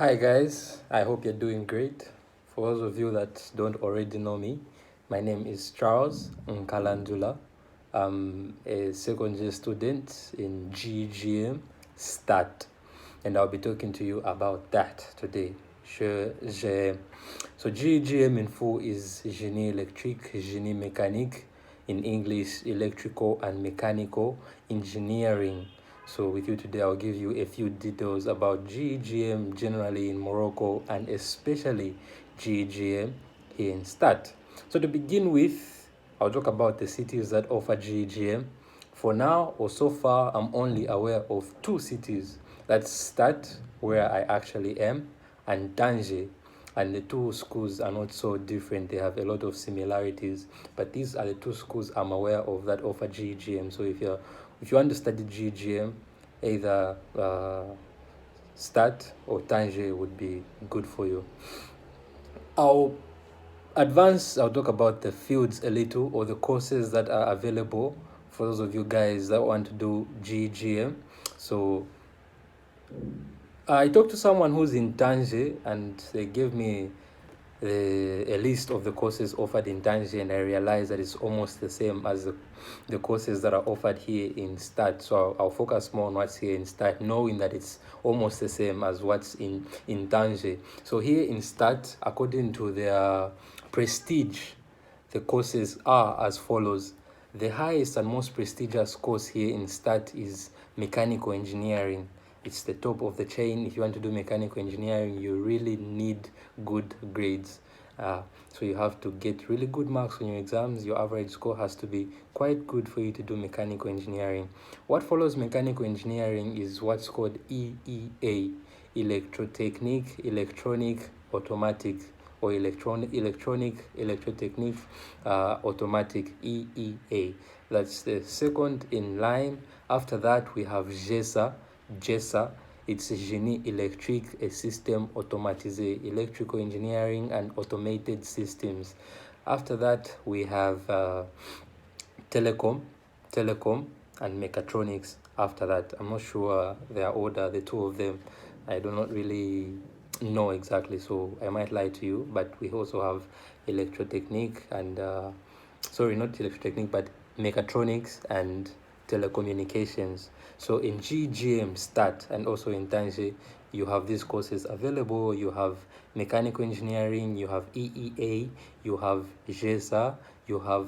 Hi guys, I hope you're doing great. For those of you that don't already know me, my name is Charles Nkalandula. I'm a second year student in GGM STAT, and I'll be talking to you about that today. So GGM in full is Génie électrique, Génie mécanique, in English, electrical and mechanical engineering. So with you today, I'll give you a few details about GEGM generally in Morocco and especially GEGM in STAT. So to begin with, I'll talk about the cities that offer GEGM. For now, or so far, I'm only aware of two cities. That's STAT, where I actually am, and Tangier. And the two schools are not so different. They have a lot of similarities, but these are the two schools I'm aware of that offer GEGM. So if you want to study GEGM, either STAT or Tangier would be good for you. I'll I'll talk about the fields a little, or the courses that are available for those of you guys that want to do GEGM. So I talked to someone who's in Tangier and they gave me a list of the courses offered in Tangier, and I realized that it's almost the same as the courses that are offered here in STAT. So I'll focus more on what's here in STAT, knowing that it's almost the same as what's in Tangier. So here in STAT, according to their prestige, the courses are as follows. The highest and most prestigious course here in STAT is mechanical engineering. It's the top of the chain. If you want to do mechanical engineering, you really need good grades. So you have to get really good marks on your exams. Your average score has to be quite good for you to do mechanical engineering. What follows mechanical engineering is what's called EEA, Electrotechnique, Electronic, Automatic, or electrotechnique, automatic, EEA. That's the second in line. After that, we have GESA. It's Génie électrique et système automatisé, electrical engineering and automated systems. After that, we have telecom, and mechatronics. After that, I'm not sure their order, the two of them. I do not really know exactly, so I might lie to you. But we also have electrotechnique and sorry, not electrotechnique, but mechatronics and telecommunications. So in GGM STAT and also in Tangier, you have these courses available. You have mechanical engineering, you have EEA, you have GESA, you have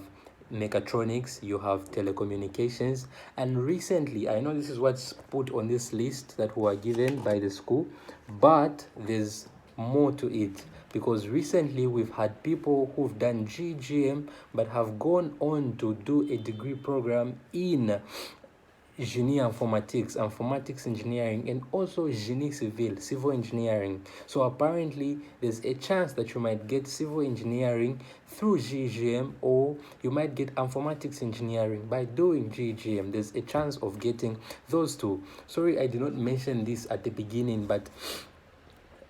mechatronics, you have telecommunications. And recently, I know this is what's put on this list that were given by the school, but there's more to it, because recently we've had people who've done GGM but have gone on to do a degree program in Génie informatics engineering, and also Génie civil engineering. So apparently there's a chance that you might get civil engineering through GGM, or you might get informatics engineering by doing GGM. There's a chance of getting those two. Sorry, I did not mention this at the beginning, but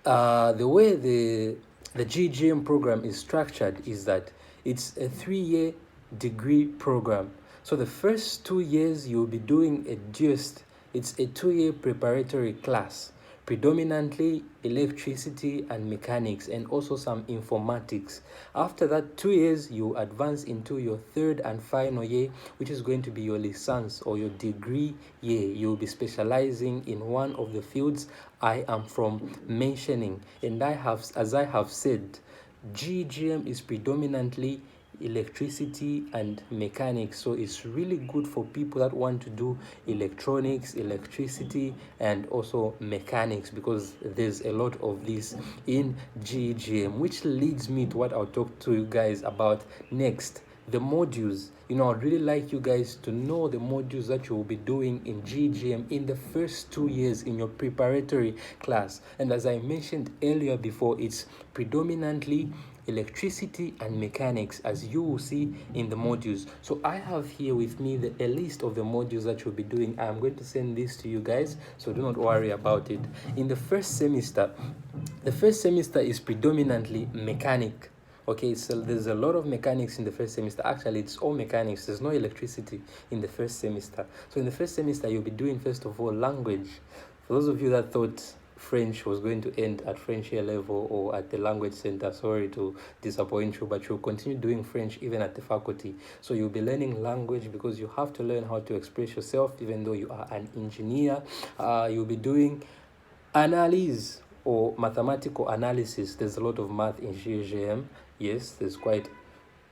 the way the GGM program is structured is that it's a 3-year degree program. So the first 2 years you'll be doing a GIST. It's a 2-year preparatory class, predominantly electricity and mechanics, and also some informatics. After that 2 years, you advance into your third and final year, which is going to be your license or your degree year. You'll be specializing in one of the fields I am from mentioning. And as I have said, GGM is predominantly electricity and mechanics, so it's really good for people that want to do electronics, electricity, and also mechanics, because there's a lot of this in GGM, which leads me to what I'll talk to you guys about next, the modules. I'd really like you guys to know the modules that you will be doing in GGM in the first 2 years in your preparatory class. And as I mentioned earlier before, it's predominantly electricity and mechanics, as you will see in the modules. So I have here with me a list of the modules that you'll be doing. I'm going to send this to you guys, so do not worry about it. In the first semester is predominantly mechanic. Okay, so there's a lot of mechanics in the first semester. Actually, it's all mechanics. There's no electricity in the first semester. So in the first semester, you'll be doing, first of all, language. For those of you that thought French was going to end at French A level or at the language center. Sorry to disappoint you, but you'll continue doing French even at the faculty. So you'll be learning language because you have to learn how to express yourself even though you are an engineer. You'll be doing analysis or mathematical analysis. There's a lot of math in GGM. Yes, there's quite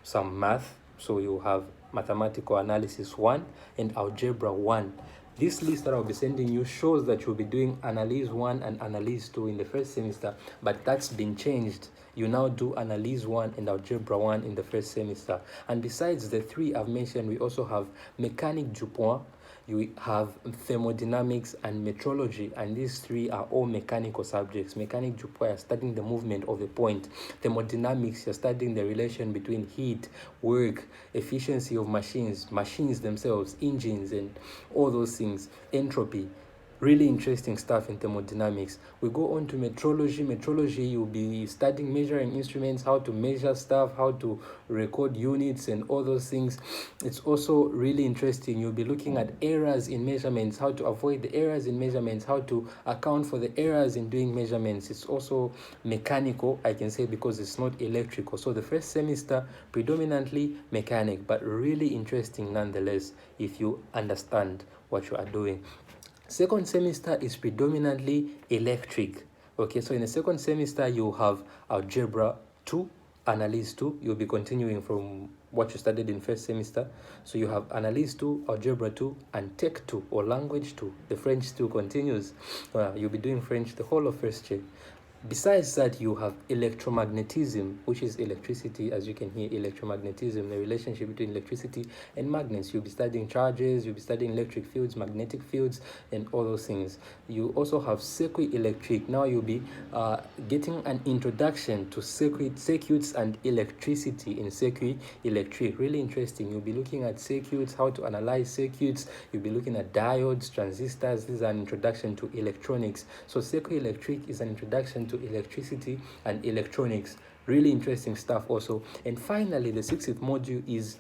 some math. So you have mathematical analysis 1 and algebra 1. This list that I'll be sending you shows that you'll be doing analysis 1 and analysis 2 in the first semester, but that's been changed. You now do analysis 1 and algebra 1 in the first semester. And besides the 3 I've mentioned, we also have mécanique du point, you have thermodynamics and metrology, and these 3 are all mechanical subjects. Mécanique du point, you're studying the movement of the point. Thermodynamics, you're studying the relation between heat, work, efficiency of machines themselves, engines, and all those things. Entropy. Really interesting stuff in thermodynamics. We go on to metrology. Metrology, you'll be studying measuring instruments, how to measure stuff, how to record units and all those things. It's also really interesting. You'll be looking at errors in measurements, how to avoid the errors in measurements, how to account for the errors in doing measurements. It's also mechanical, I can say, because it's not electrical. So the first semester, predominantly mechanic, but really interesting nonetheless if you understand what you are doing. Second semester is predominantly electric. Okay, so in the second semester, you have algebra 2, analysis 2. You'll be continuing from what you studied in first semester. So you have analysis 2, algebra 2, and tech 2 or language 2. The French 2 continues. You'll be doing French the whole of first year. Besides that, you have electromagnetism, which is electricity. As you can hear, electromagnetism, the relationship between electricity and magnets. You'll be studying charges, you'll be studying electric fields, magnetic fields, and all those things. You also have circuit electric. Now you'll be getting an introduction to circuits and electricity in circuit electric. Really interesting. You'll be looking at circuits, how to analyze circuits. You'll be looking at diodes, transistors. This is an introduction to electronics. So circuit electric is an introduction to electricity and electronics. Really interesting stuff also. And finally, the 6th module is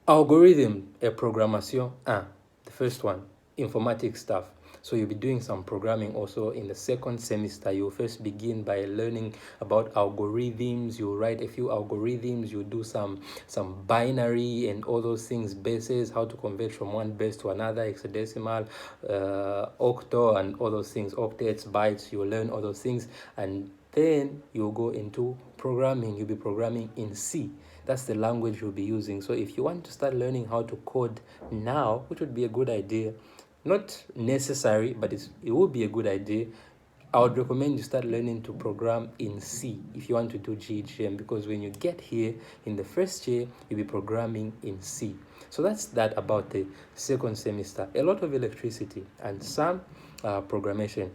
algorithm et programmation 1. The first one, informatics stuff. So you'll be doing some programming also in the second semester. You'll first begin by learning about algorithms. You'll write a few algorithms. You'll do some binary and all those things, bases, how to convert from one base to another, hexadecimal, octo, and all those things, octets, bytes. You'll learn all those things. And then you'll go into programming. You'll be programming in C. That's the language you'll be using. So if you want to start learning how to code now, which would be a good idea, not necessary, but it would be a good idea, I would recommend you start learning to program in C if you want to do GGM, because when you get here in the first year, you'll be programming in C. So that's that about the second semester. A lot of electricity and some programmation.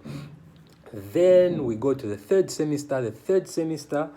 Then we go to the third semester. The third semester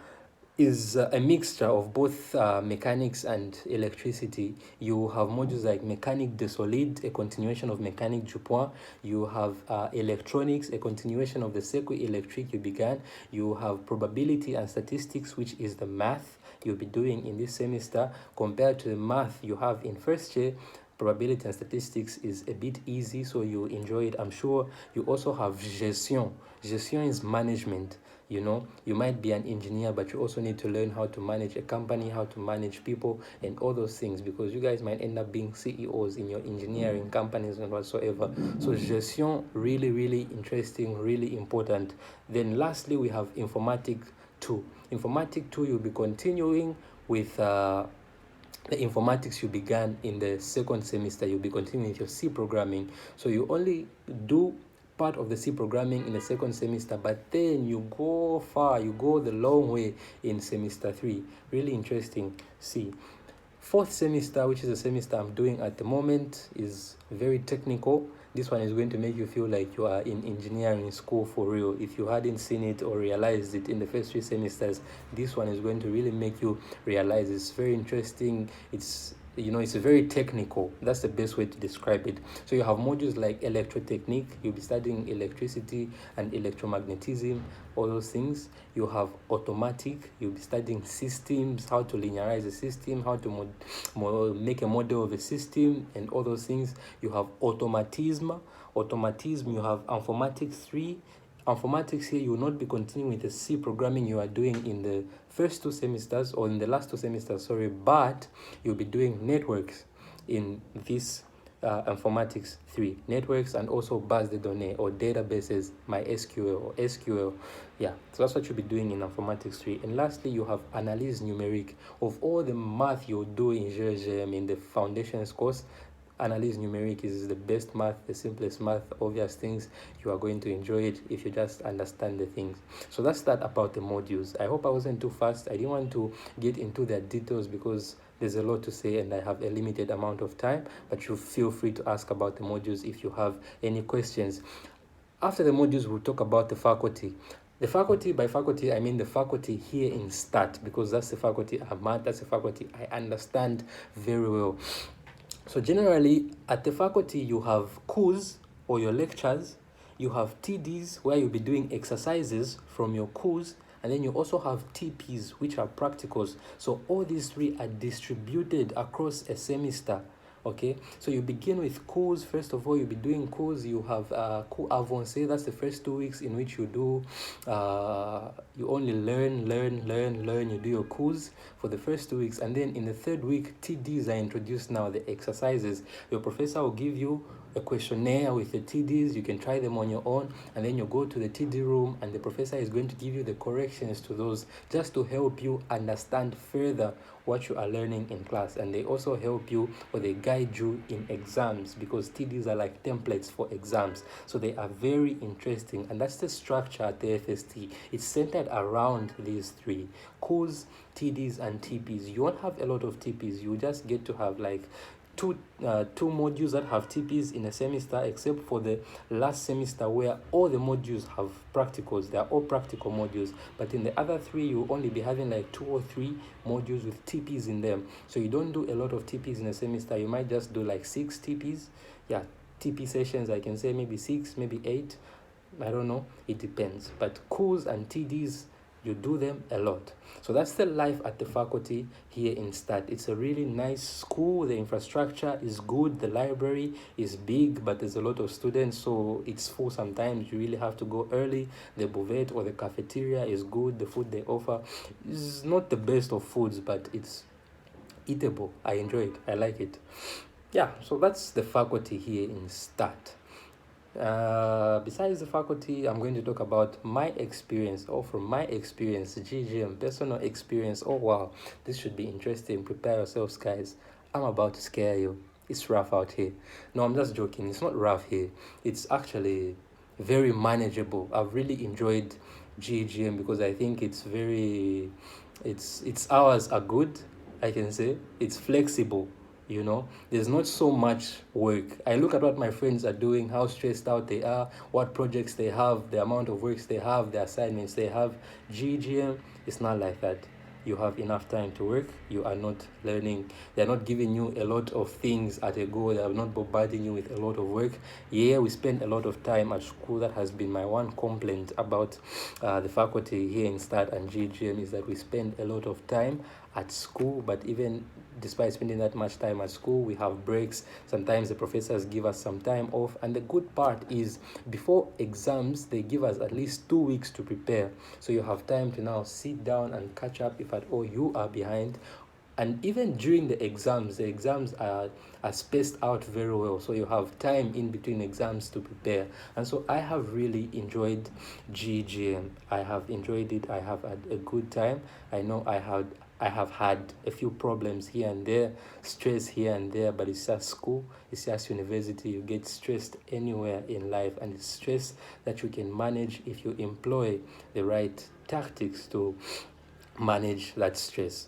is a mixture of both mechanics and electricity. You have modules like mécanique des solides, a continuation of mécanique du point. You have electronics, a continuation of the circuit electric you began. You have probability and statistics, which is the math you'll be doing in this semester. Compared to the math you have in first year, probability and statistics is a bit easy, so you enjoy it, I'm sure. You also have gestion. Gestion is management. You know, you might be an engineer, but you also need to learn how to manage a company, how to manage people, and all those things, because you guys might end up being CEOs in your engineering companies and whatsoever. So gestion, really, really interesting, really important. Then lastly, we have informatics 2. Informatics 2, you'll be continuing with the informatics you began in the second semester. You'll be continuing with your C programming. So you only do part of the C programming in the second semester, but then you go far, you go the long way in semester 3. Really interesting. C. Fourth semester, which is the semester I'm doing at the moment, is very technical. This one is going to make you feel like you are in engineering school for real. If you hadn't seen it or realized it in the first 3 semesters, this one is going to really make you realize it's very interesting. It's it's very technical. That's the best way to describe it. So you have modules like electrotechnique, you'll be studying electricity and electromagnetism, all those things. You have automatic, you'll be studying systems, how to linearize a system, how to make a model of a system, and all those things. You have automatism, you have informatics 3. Informatics here, you will not be continuing with the C programming you are doing in the first 2 semesters, or in the last 2 semesters, sorry, but you'll be doing networks in this informatics 3. Networks and also base de données or databases, MySQL or SQL. Yeah, so that's what you'll be doing in informatics 3. And lastly, you have analyse numérique. Of all the math you'll do in Gegm in the foundations course, analyse numérique is the best math, the simplest math, obvious things. You are going to enjoy it if you just understand the things. So that's that about the modules. I hope I wasn't too fast. I didn't want to get into the details because there's a lot to say and I have a limited amount of time, but you feel free to ask about the modules if you have any questions. After the modules, we'll talk about the faculty. The faculty, by faculty, I mean the faculty here in STAT, because that's the faculty I'm at, that's the faculty I understand very well. So generally, at the faculty, you have course or your lectures, you have TDs where you'll be doing exercises from your course, and then you also have TPs, which are practicals. So all these three are distributed across a semester. Okay, so you begin with course. First of all, you'll be doing course. You have cours avancé. That's the first 2 weeks in which you do you only learn. You do your course for the first 2 weeks, and then in the third week, TDs are introduced now, the exercises. Your professor will give you a questionnaire with the TDs. You can try them on your own, and then you go to the TD room and the professor is going to give you the corrections to those, just to help you understand further what you are learning in class. And they also help you, or they guide you in exams, because TDs are like templates for exams. So they are very interesting, and that's the structure at the FST. It's centered around these three: course, TDs, and TPs. You won't have a lot of TPs. You just get to have like two modules that have TPs in a semester, except for the last semester where all the modules have practicals. They are all practical modules, but in the other three, you'll only be having like 2 or 3 modules with TPs in them. So you don't do a lot of TPs in a semester. You might just do like 6 TPs. Yeah, TP sessions, I can say maybe 6, maybe 8. I don't know, it depends. But course and TDs, you do them a lot. So that's the life at the faculty here in STAT. It's a really nice school. The infrastructure is good. The library is big, but there's a lot of students, so it's full sometimes. You really have to go early. The buvette or the cafeteria is good. The food they offer is not the best of foods, but it's eatable. I enjoy it. I like it. Yeah, so that's the faculty here in STAT. Besides the faculty, I'm going to talk about my experience, or from my experience, GGM, personal experience. Oh wow, this should be interesting. Prepare yourselves, guys. I'm about to scare you. It's rough out here. No, I'm just joking. It's not rough here. It's actually very manageable. I've really enjoyed GGM because I think it's very, its hours are good. I can say it's flexible. There's not so much work. I look at what my friends are doing, how stressed out they are, what projects they have, the amount of works they have, the assignments they have. GGM, it's not like that. You have enough time to work. You are not learning. They're not giving you a lot of things at a go. They are not bombarding you with a lot of work. Yeah, we spend a lot of time at school. That has been my one complaint about the faculty here in STAT and GGM, is that we spend a lot of time at school. But even despite spending that much time at school, we have breaks. Sometimes the professors give us some time off. And the good part is, before exams, they give us at least 2 weeks to prepare. So you have time to now sit down and catch up if at all you are behind. And even during the exams are spaced out very well. So you have time in between exams to prepare. And so I have really enjoyed GGM. I have enjoyed it. I have had a good time. I know I have had a few problems here and there, stress here and there, but it's just school, it's just university. You get stressed anywhere in life, and it's stress that you can manage if you employ the right tactics to manage that stress.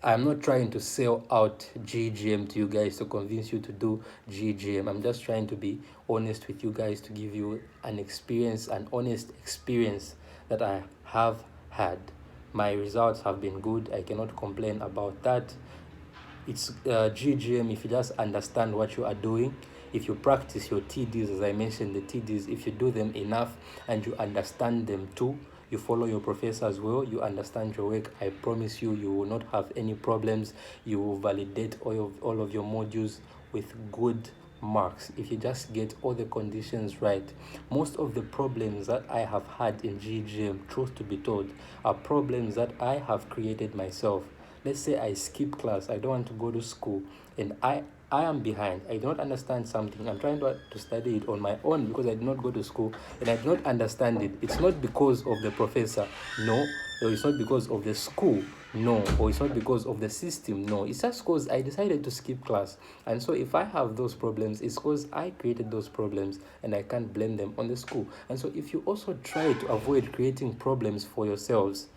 I'm not trying to sell out GGM to you guys to convince you to do GGM. I'm just trying to be honest with you guys, to give you an honest experience that I have had. My results have been good. I cannot complain about that. It's GGM if you just understand what you are doing. If you practice your TDs, as I mentioned, the TDs, if you do them enough and you understand them too, you follow your professor as well, you understand your work, I promise you, you will not have any problems. You will validate all of your modules with good marks if you just get all the conditions right. Most of the problems that I have had in GGM, truth to be told, are problems that I have created myself. Let's say I skip class, I don't want to go to school, and I am behind. I don't understand something. I'm trying to study it on my own because I did not go to school and I did not understand it. It's not because of the professor, no, or it's not because of the school, no, or it's not because of the system, no. It's just because I decided to skip class. And so if I have those problems, it's because I created those problems and I can't blame them on the school. And so if you also try to avoid creating problems for yourselves,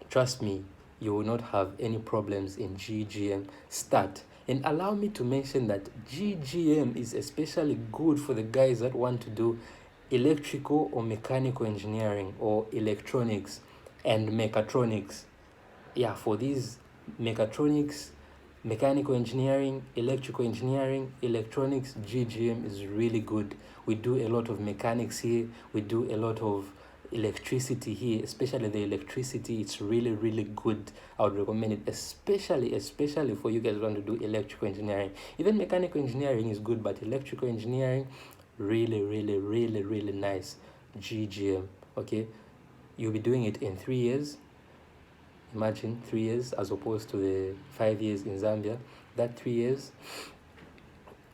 trust me, you will not have any problems in GGM start. And allow me to mention that GGM is especially good for the guys that want to do electrical or mechanical engineering or electronics and mechatronics. Yeah, for these mechatronics, mechanical engineering, electrical engineering, electronics, GGM is really good. We do a lot of mechanics here. We do a lot of electricity here, especially the electricity. It's really, really good. I would recommend it, especially for you guys who want to do electrical engineering. Even mechanical engineering is good, but electrical engineering, really, really, really, really nice. GGM, okay? You'll be doing it in 3 years. Imagine 3 years as opposed to the 5 years in Zambia. That 3 years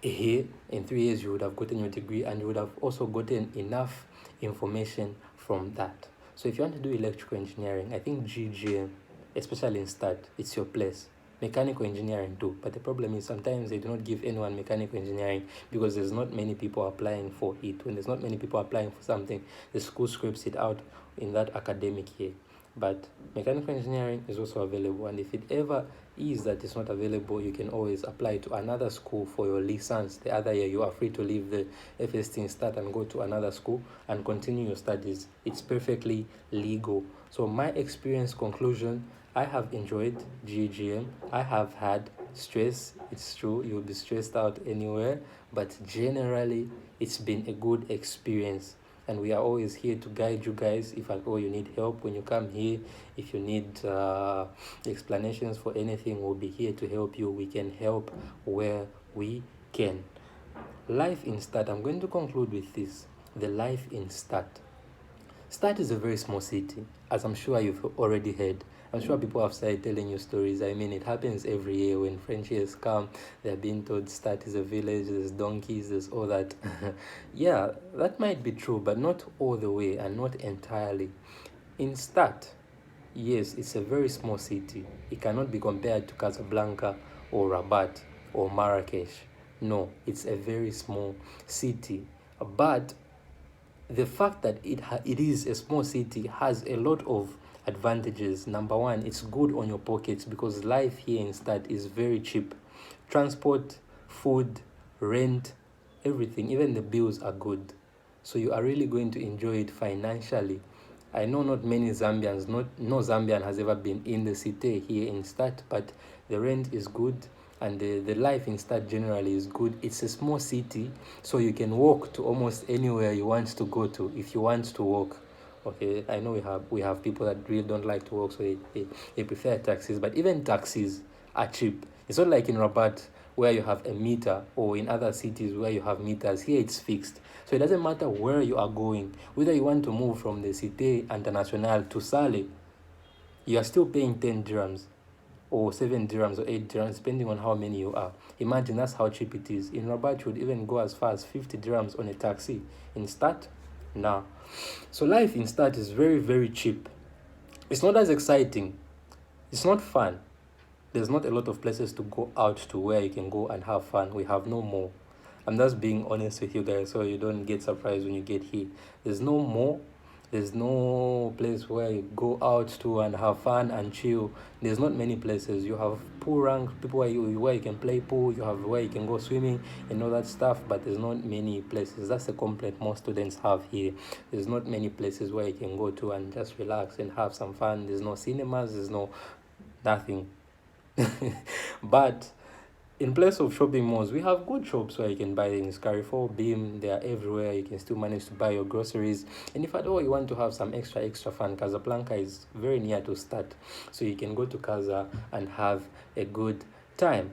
here, in 3 years you would have gotten your degree and you would have also gotten enough information from that. So if you want to do electrical engineering, I think GGM, especially in START, it's your place. Mechanical engineering too, but the problem is sometimes they do not give anyone mechanical engineering because there's not many people applying for it. When there's not many people applying for something, the school scrapes it out in that academic year. But mechanical engineering is also available, and if it ever is that it's not available, you can always apply to another school for your license. The other year you are free to leave the FST and start and go to another school and continue your studies. It's perfectly legal. So my experience conclusion, I have enjoyed GGM. I have had stress. It's true, you'll be stressed out anywhere, but generally it's been a good experience. And we are always here to guide you guys. If at all you need help when you come here, if you need explanations for anything, we'll be here to help you. We can help where we can. Life in START, I'm going to conclude with this. The life in START. START is a very small city, as I'm sure you've already heard. I'm sure people have started telling you stories. I mean, it happens every year when French years come. They're being told START is a village, there's donkeys, there's all that. Yeah, that might be true, but not all the way and not entirely. In START, yes, it's a very small city. It cannot be compared to Casablanca or Rabat or Marrakesh. No, it's a very small city. But the fact that it is a small city has a lot of advantages. Number one, it's good on your pockets because life here in Stad is very cheap. Transport, food, rent, everything, even the bills are good. So you are really going to enjoy it financially. I know not many Zambians, no Zambian has ever been in the city here in Stad, but the rent is good and the life in Stad generally is good. It's a small city, so you can walk to almost anywhere you want to go to if you want to walk. Okay, I know we have people that really don't like to walk, so they prefer taxis, but even taxis are cheap. It's not like in Rabat where you have a meter, or in other cities where you have meters. Here it's fixed. So it doesn't matter where you are going, whether you want to move from the Cité Internationale to Sale, you are still paying 10 dirhams or 7 dirhams or 8 dirhams, depending on how many you are. Imagine that's how cheap it is. In Rabat, you would even go as far as 50 dirhams on a taxi. In Stad, nah. So life in Stad is very, very cheap. It's not as exciting. It's not fun. There's not a lot of places to go out to where you can go and have fun. We have no more. I'm just being honest with you guys so you don't get surprised when you get here. There's no more. There's no place where you go out to and have fun and chill. There's not many places. You have pool rank, people where you can play pool, you have where you can go swimming and all that stuff, but there's not many places. That's the complaint most students have here. There's not many places where you can go to and just relax and have some fun. There's no cinemas, there's no nothing. But in place of shopping malls, we have good shops where you can buy things. Carrefour, Beam, they are everywhere. You can still manage to buy your groceries. And if at all you want to have some extra fun, Casablanca is very near to Start. So you can go to Casa and have a good time.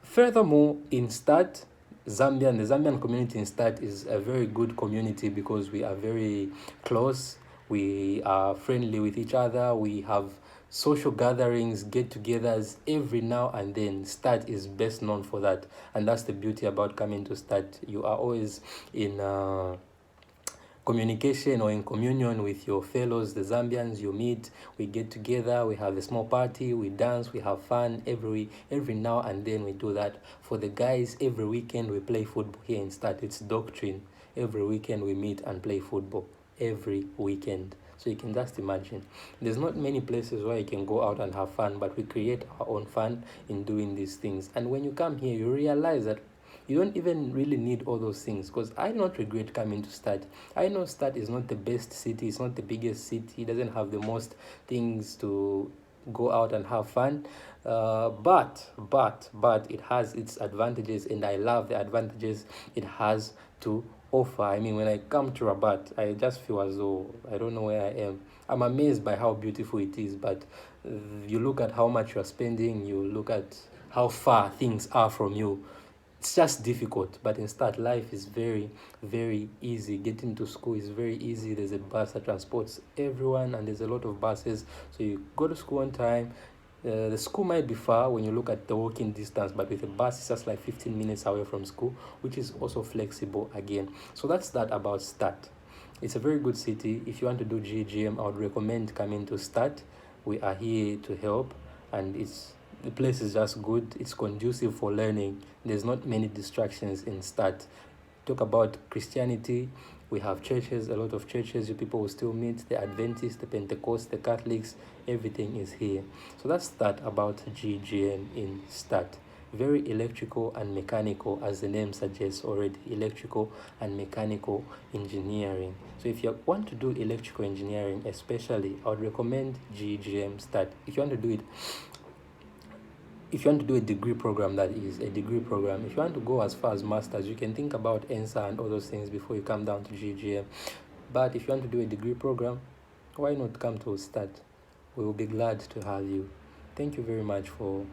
Furthermore, in Start, the Zambian community in Start is a very good community because we are very close. We are friendly with each other. We have social gatherings, get-togethers every now and then. Start is best known for that, and that's the beauty about coming to Start. You are always in communication or in communion with your fellows, the Zambians. You meet, we get together, we have a small party, we dance, we have fun every now and then. We do that. For the guys, every weekend we play football here in Start. It's doctrine. Every weekend we meet and play football every weekend. So you can just imagine, there's not many places where you can go out and have fun, but we create our own fun in doing these things. And when you come here, you realize that you don't even really need all those things, because I don't regret coming to Start. I know Start is not the best city, it's not the biggest city, it doesn't have the most things to go out and have fun, but it has its advantages, and I love the advantages it has to offer. I mean, when I come to Rabat, I just feel as though I don't know where I am. I'm amazed by how beautiful it is, but you look at how much you're spending, you look at how far things are from you. It's just difficult. But in Start, life is very easy. Getting to school is very easy. There's a bus that transports everyone, and there's a lot of buses, so you go to school on time. The school might be far when you look at the walking distance, but with a bus it's just like 15 minutes away from school, which is also flexible again. So that's that about Start. It's a very good city. If you want to do GGM, I would recommend coming to Start. We are here to help, and the place is just good. It's conducive for learning. There's not many distractions in Start. Talk about Christianity, we have churches, a lot of churches. You people will still meet the Adventists, the Pentecost, the Catholics. Everything is here. So that's that about GGM in Start. Very electrical and mechanical, as the name suggests already. Electrical and mechanical engineering. So if you want to do electrical engineering especially, I would recommend GGM Start. If you want to do a degree program, that is a degree program. If you want to go as far as masters, you can think about ENSA and all those things before you come down to GGM. But if you want to do a degree program, why not come to Start? We will be glad to have you. Thank you very much for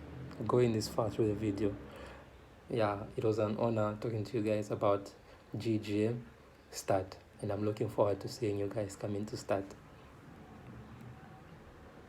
going this far through the video. Yeah, it was an honor talking to you guys about GGM Start, and I'm looking forward to seeing you guys come into Start.